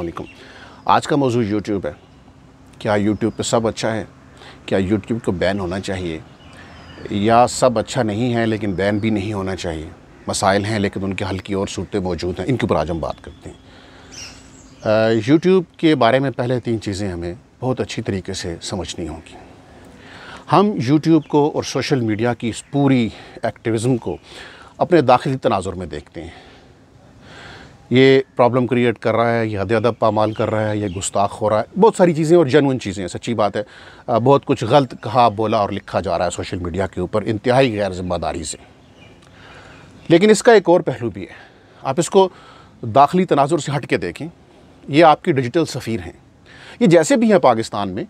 अस्सलाम वालेकुम। आज का मौजू यूट्यूब है। क्या यूट्यूब पे सब अच्छा है? क्या यूट्यूब को बैन होना चाहिए, या सब अच्छा नहीं है लेकिन बैन भी नहीं होना चाहिए? मसाइल हैं लेकिन उनके हल की और सूरतें मौजूद हैं, इनके ऊपर आज हम बात करते हैं। यूट्यूब के बारे में पहले 3 चीज़ें हमें बहुत अच्छी तरीके से समझनी होंगी। हम यूट्यूब को और सोशल मीडिया की इस पूरी एक्टिविज़म को अपने दाखिली तनाजुर में देखते हैं। ये प्रॉब्लम क्रिएट कर रहा है, ये हद-ए-अदब पामाल कर रहा है, ये गुस्ताख हो रहा है, बहुत सारी चीज़ें और जेन्युइन चीज़ें हैं, सच्ची बात है। बहुत कुछ गलत कहा, बोला और लिखा जा रहा है सोशल मीडिया के ऊपर इंतहाई गैर ज़िम्मेदारी से। लेकिन इसका एक और पहलू भी है। आप इसको दाखिली तनाजुर से हट के देखें। ये आपकी डिजिटल सफ़ीर हैं। ये जैसे भी हैं पाकिस्तान में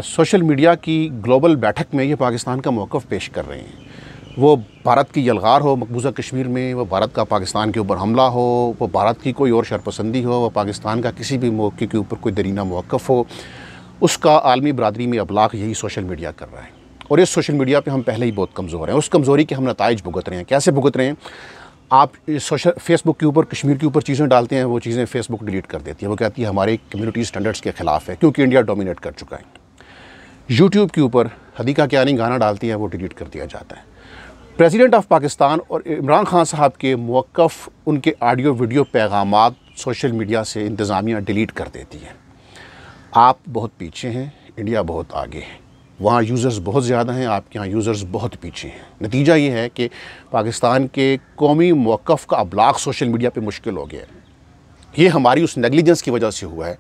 सोशल मीडिया की ग्लोबल बैठक में ये पाकिस्तान का मौक़िफ़ पेश कर रहे हैं। वो भारत की यलगार हो मकबूजा कश्मीर में, वो भारत का पाकिस्तान के ऊपर हमला हो, वो भारत की कोई और शरपसंदी हो, वो पाकिस्तान का किसी भी मौक़े के ऊपर कोई दरीना मौक़िफ़ हो, उसका आलमी बरादरी में अबलाग यही सोशल मीडिया कर रहा है। और इस सोशल मीडिया पे हम पहले ही बहुत कमज़ोर हैं। उस कमज़ोरी के हम नताइज भुगत रहे हैं। कैसे भुगत रहे हैं? आप फेसबुक के ऊपर कश्मीर के ऊपर चीज़ें डालते हैं, वो चीज़ें फेसबुक डिलीट कर देती है। वो कहती है हमारे कम्युनिटी स्टैंडर्ड्स के ख़िलाफ़ है, क्योंकि इंडिया डोमिनेट कर चुका है। यूट्यूब के ऊपर हदीका कियानी गाना डालती है, वो डिलीट कर दिया जाता है। प्रेसिडेंट ऑफ पाकिस्तान और इमरान खान साहब के मौक़िफ़, उनके ऑडियो वीडियो पैगामात सोशल मीडिया से इंतज़ामिया डिलीट कर देती है। आप बहुत पीछे हैं, इंडिया बहुत आगे है। वहाँ यूज़र्स बहुत ज़्यादा हैं, आपके यहाँ यूज़र्स बहुत पीछे हैं। नतीजा ये है कि पाकिस्तान के कौमी मौक़िफ़ का अबलाग सोशल मीडिया पे मुश्किल हो गया है। ये हमारी उस नेगलिजेंस की वजह से हुआ है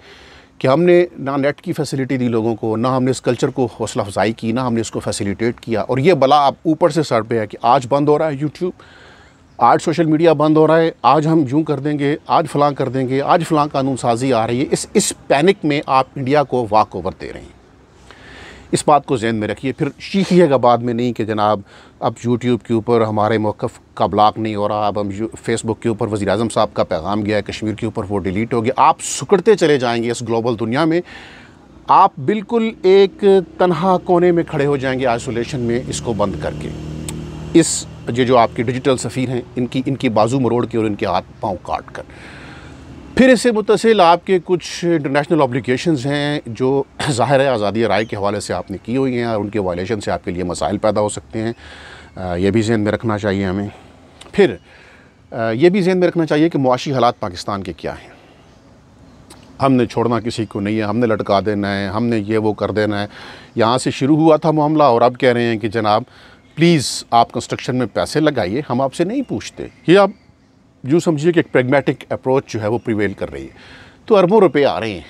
कि हमने ना नेट की फैसिलिटी दी लोगों को, ना हमने इस कल्चर को हौसला अफजाई की, ना हमने इसको फैसिलिटेट किया। और ये बला अब ऊपर से सर पे है कि आज बंद हो रहा है यूट्यूब, आज सोशल मीडिया बंद हो रहा है, आज हम यूँ कर देंगे, आज फ़लाँ कर देंगे, आज फ़लाँ कानून साजी आ रही है। इस पैनिक में आप इंडिया को वॉक ओवर दे रहे हैं। इस बात को ज़हन में रखिए, फिर सीखिएगा बाद में नहीं कि जनाब अब यूट्यूब के ऊपर हमारे मौक़िफ़ का ब्लॉक नहीं हो रहा, अब हम फेसबुक के ऊपर वज़ीर-ए-आज़म साहब का पैगाम गया है, कश्मीर के ऊपर वो डिलीट हो गया। आप सुकड़ते चले जाएंगे इस ग्लोबल दुनिया में। आप बिल्कुल एक तन्हा कोने में खड़े हो जाएंगे आइसोलेशन में, इसको बंद करके। ये जो आपके डिजिटल सफ़ीर हैं, इनकी बाजू मरोड़ के और इनके हाथ पाँव काट कर। फिर इससे मुतसिल आपके कुछ इंटरनेशनल ऑब्लिगेशंस हैं जो ज़ाहिर है आज़ादी राय के हवाले से आपने की हुई हैं, और उनके वायलेशन से आपके लिए मसाइल पैदा हो सकते हैं। ये भी ज़हन में रखना चाहिए हमें। फिर ये भी ज़हन में रखना चाहिए कि मुआशी हालात पाकिस्तान के क्या हैं। हमने छोड़ना किसी को नहीं है, हमने लटका देना है, हमने ये वो कर देना है। यहाँ से शुरू हुआ था मामला और अब कह रहे हैं कि जनाब प्लीज़ आप कंस्ट्रक्शन में पैसे लगाइए, हम आपसे नहीं पूछते। ये आप यूँ समझिए कि एक प्रैग्मेटिक अप्रोच जो है वो प्रिवेल कर रही है। तो अरबों रुपए आ रहे हैं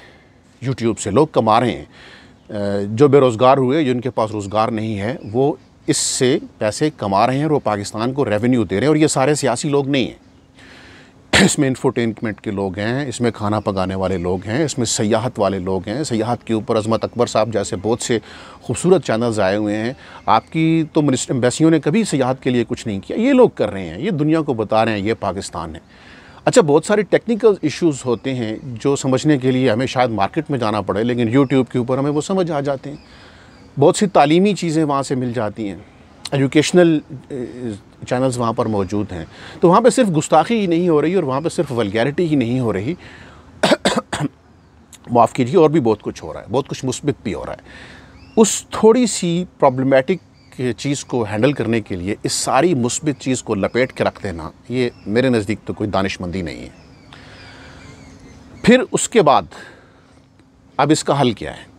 यूट्यूब से, लोग कमा रहे हैं। जो बेरोज़गार हुए, जिनके पास रोज़गार नहीं है, वो इससे पैसे कमा रहे हैं और वो पाकिस्तान को रेवेन्यू दे रहे हैं। और ये सारे सियासी लोग नहीं हैं। इसमें इंफोटेनमेंट के लोग हैं, इसमें खाना पकाने वाले लोग हैं, इसमें सयाहत वाले लोग हैं। सयाहत के ऊपर अज़मत अकबर साहब जैसे बहुत से खूबसूरत चैनल्स आए हुए हैं। आपकी तो एम्बेसियों ने कभी सयाहत के लिए कुछ नहीं किया, ये लोग कर रहे हैं, ये दुनिया को बता रहे हैं ये पाकिस्तान है। अच्छा, बहुत सारे टेक्निकल इश्यूज़ होते हैं जो समझने के लिए हमें शायद मार्केट में जाना पड़े, लेकिन यूट्यूब के ऊपर हमें वो समझ आ जाते हैं। बहुत सी तालीमी चीज़ें वहाँ से मिल जाती हैं, एजुकेशनल चैनल्स वहाँ पर मौजूद हैं। तो वहाँ पे सिर्फ गुस्ताखी ही नहीं हो रही और वहाँ पे सिर्फ वल्गैरिटी ही नहीं हो रही, माफ़ कीजिए, और भी बहुत कुछ हो रहा है, बहुत कुछ मुस्बित भी हो रहा है। उस थोड़ी सी प्रॉब्लमेटिक चीज़ को हैंडल करने के लिए इस सारी मुस्बित चीज़ को लपेट के रख देना, ये मेरे नज़दीक तो कोई दानिशमंदी नहीं है। फिर उसके बाद अब इसका हल क्या है?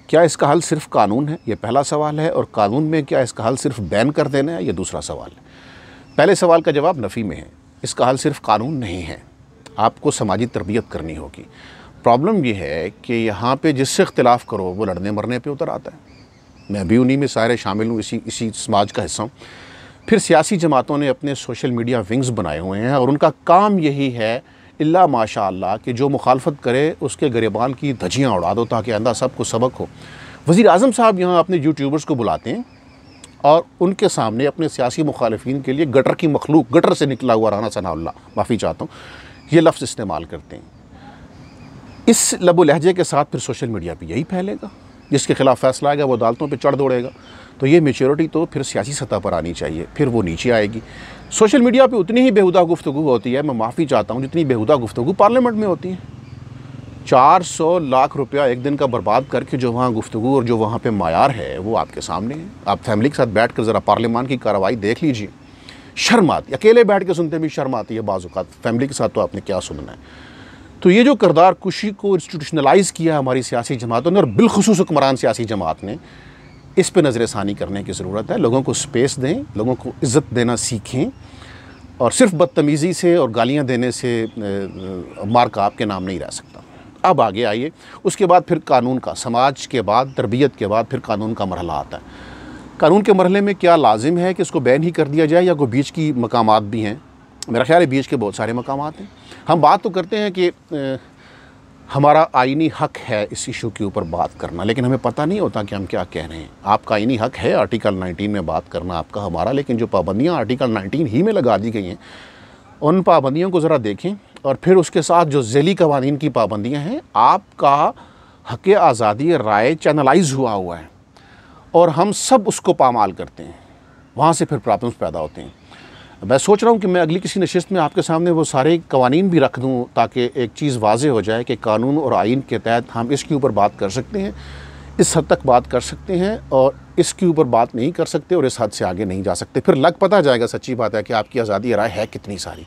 क्या इसका हल सिर्फ कानून है? ये पहला सवाल है। और कानून में क्या इसका हल सिर्फ बैन कर देना है? ये दूसरा सवाल है। पहले सवाल का जवाब नफ़ी में है। इसका हल सिर्फ कानून नहीं है, आपको समाजी तरबियत करनी होगी। प्रॉब्लम ये है कि यहाँ पे जिससे इख्तिलाफ़ करो वो लड़ने मरने पे उतर आता है। मैं भी उन्हीं में सारे शामिल हूँ, इसी समाज का हिस्सा हूँ। फिर सियासी जमातों ने अपने सोशल मीडिया विंग्स बनाए हुए हैं और उनका काम यही है इल्ला माशाअल्लाह कि जो मुखालफत करे उसके गिरेबान की धज्जियाँ उड़ा दो ताकि आइंदा सबको सबक हो। वज़ीर-ए-आज़म साहब यहाँ अपने यूट्यूबर्स को बुलाते हैं और उनके सामने अपने सियासी मुखालिफिन के लिए गटर की मखलूक, गटर से निकला हुआ राना सनाउल्लाह, माफ़ी चाहता हूँ, ये लफ्ज़ इस्तेमाल करते हैं। इस लबो लहजे के साथ फिर सोशल मीडिया पे यही फैलेगा। जिसके ख़िलाफ़ फ़ैसला आएगा वो अदालतों पे चढ़ दौड़ेगा। तो ये मैच्योरिटी तो फिर सियासी सतह पर आनी चाहिए, फिर वो नीचे आएगी। सोशल मीडिया पे उतनी ही बेहुदा गुफ्तगू होती है, मैं माफ़ी चाहता हूँ, जितनी बेहुदा गुफ्तगू पार्लियामेंट में होती है। 400 लाख रुपया एक दिन का बर्बाद करके जो वहाँ गुफ्तगू और जो वहाँ पे मायार है वो आपके सामने है। आप फैमिली के साथ बैठ कर ज़रा पार्लियामान की कार्रवाई देख लीजिए, शर्म आती, अकेले बैठ के सुनते भी शर्म आती है बाज़ औक़ात, फैमिली के साथ तो आपने क्या सुनना है। तो ये जो किरदार कुशी को इंस्टीट्यूशनलाइज़ किया हमारी सियासी जमातों ने और बिलखुसूस हुक्मरान सियासी जमात ने, इस पर नज़रसानी करने की ज़रूरत है। लोगों को स्पेस दें, लोगों को इज़्ज़त देना सीखें और सिर्फ बदतमीज़ी से और गालियाँ देने से मार्का आपके नाम नहीं रह सकता। अब आगे आइए, उसके बाद फिर कानून का, समाज के बाद, तरबियत के बाद फिर कानून का मरहला आता है। कानून के मरहले में क्या लाजिम है कि इसको बैन ही कर दिया जाए या कोई बीच की मकामात भी हैं? मेरा ख्याल है बीच के बहुत सारे मकामात हैं। हम बात तो करते हैं कि हमारा आईनी हक है इस इशू के ऊपर बात करना, लेकिन हमें पता नहीं होता कि हम क्या कह रहे हैं। आपका आईनी हक है आर्टिकल 19 में बात करना, आपका हमारा, लेकिन जो पाबंदियाँ आर्टिकल 19 ही में लगा दी गई हैं, उन पाबंदियों को ज़रा देखें और फिर उसके साथ जो ज़ैली कवानीन की पाबंदियाँ हैं, आपका हक़ आज़ादी राय चैनलाइज़ हुआ है और हम सब उसको पामाल करते हैं। वहाँ से फिर प्रॉब्लम्स पैदा होते हैं। मैं सोच रहा हूँ कि मैं अगली किसी नशिस्त में आपके सामने वो सारे कवानीन भी रख दूँ ताकि एक चीज़ वाज़े हो जाए कि कानून और आइन के तहत हम इसके ऊपर बात कर सकते हैं, इस हद तक बात कर सकते हैं और इसके ऊपर बात नहीं कर सकते और इस हद से आगे नहीं जा सकते। फिर लग पता जाएगा, सच्ची बात है, कि आपकी आज़ादी राय है कितनी सारी।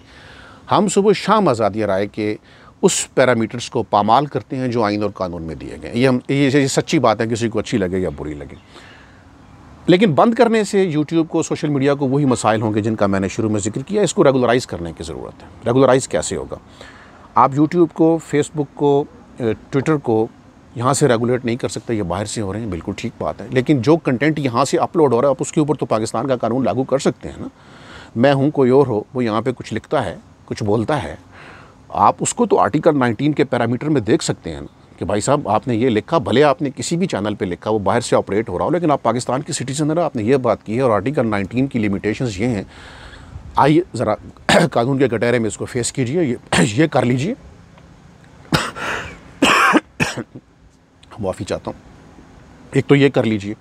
हम सुबह शाम आज़ादी राय के उस पैरामीटर्स को पामाल करते हैं जो आइन और कानून में दिए गए। ये सच्ची बात है, किसी को अच्छी लगे या बुरी लगे। लेकिन बंद करने से यूट्यूब को, सोशल मीडिया को वही मसाइल होंगे जिनका मैंने शुरू में जिक्र किया। इसको रेगुलराइज़ करने की ज़रूरत है। रेगुलराइज़ कैसे होगा? आप यूट्यूब को, फेसबुक को, ट्विटर को यहाँ से रेगुलेट नहीं कर सकते, ये बाहर से हो रहे हैं, बिल्कुल ठीक बात है। लेकिन जो कंटेंट यहाँ से अपलोड हो रहा है, आप उसके ऊपर तो पाकिस्तान का कानून लागू कर सकते हैं ना। मैं हूँ, कोई और हो, वो यहाँ पर कुछ लिखता है, कुछ बोलता है, आप उसको तो आर्टिकल 19 के पैरामीटर में देख सकते हैं ना कि भाई साहब आपने ये लिखा, भले आपने किसी भी चैनल पे लिखा, वो बाहर से ऑपरेट हो रहा हो, लेकिन आप पाकिस्तान के सिटीजन है, आपने ये बात की है और आर्टिकल 19 की लिमिटेशंस ये हैं। आइए ज़रा कानून के कटहरे में इसको फेस कीजिए, ये कर लीजिए। माफ़ी चाहता हूँ। एक तो ये कर लीजिए,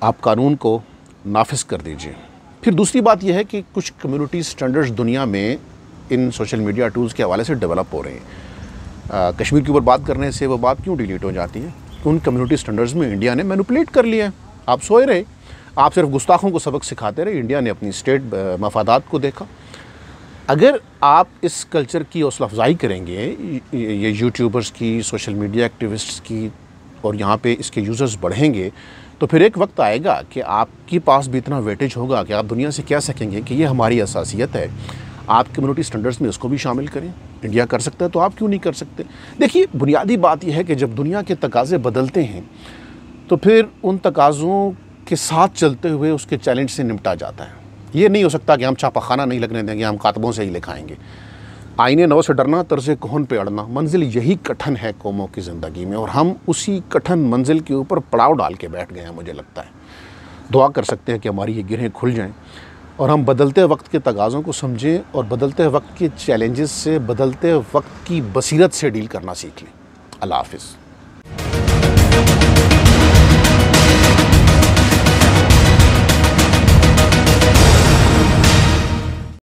आप कानून को नाफिज कर दीजिए। फिर दूसरी बात यह है कि कुछ कम्युनिटी स्टैंडर्ड्स दुनिया में इन सोशल मीडिया टूल्स के हवाले से डेवलप हो रहे हैं। कश्मीर के ऊपर बात करने से वो बात क्यों डिलीट हो जाती है? उन कम्युनिटी स्टैंडर्ड्स में इंडिया ने मैनिपुलेट कर लिया है। आप सोए रहे, आप सिर्फ गुस्ताखों को सबक सिखाते रहे, इंडिया ने अपनी स्टेट मफादात को देखा। अगर आप इस कल्चर की हौसला अफजाई करेंगे, ये यूट्यूबर्स की, सोशल मीडिया एक्टिविस्ट्स की, और यहाँ पे इसके यूज़र्स बढ़ेंगे, तो फिर एक वक्त आएगा कि आपके पास भी इतना वेटेज होगा कि आप दुनिया से कह सकेंगे कि ये हमारी असासियत है, आप कम्युनिटी स्टैंडर्ड्स में इसको भी शामिल करें। इंडिया कर सकता है तो आप क्यों नहीं कर सकते? देखिए, बुनियादी बात यह है कि जब दुनिया के तकाज़े बदलते हैं तो फिर उन तकाज़ों के साथ चलते हुए उसके चैलेंज से निपटा जाता है। ये नहीं हो सकता कि हम छापाखाना नहीं लगने देंगे, हम कातबों से ही लिखाएंगे। आईने नौ से डरना, तर्ज़े कोहन पे अड़ना, मंजिल यही कठिन है कौमों की ज़िंदगी में, और हम उसी कठिन मंजिल के ऊपर पड़ाव डाल के बैठ गए हैं। मुझे लगता है दुआ कर सकते हैं कि हमारी ये गिरहें खुल जाएं और हम बदलते वक्त के तकाज़ों को समझें और बदलते वक्त के चैलेंजेस से, बदलते वक्त की बसीरत से डील करना सीख लें। अल्लाह हाफ़िज़।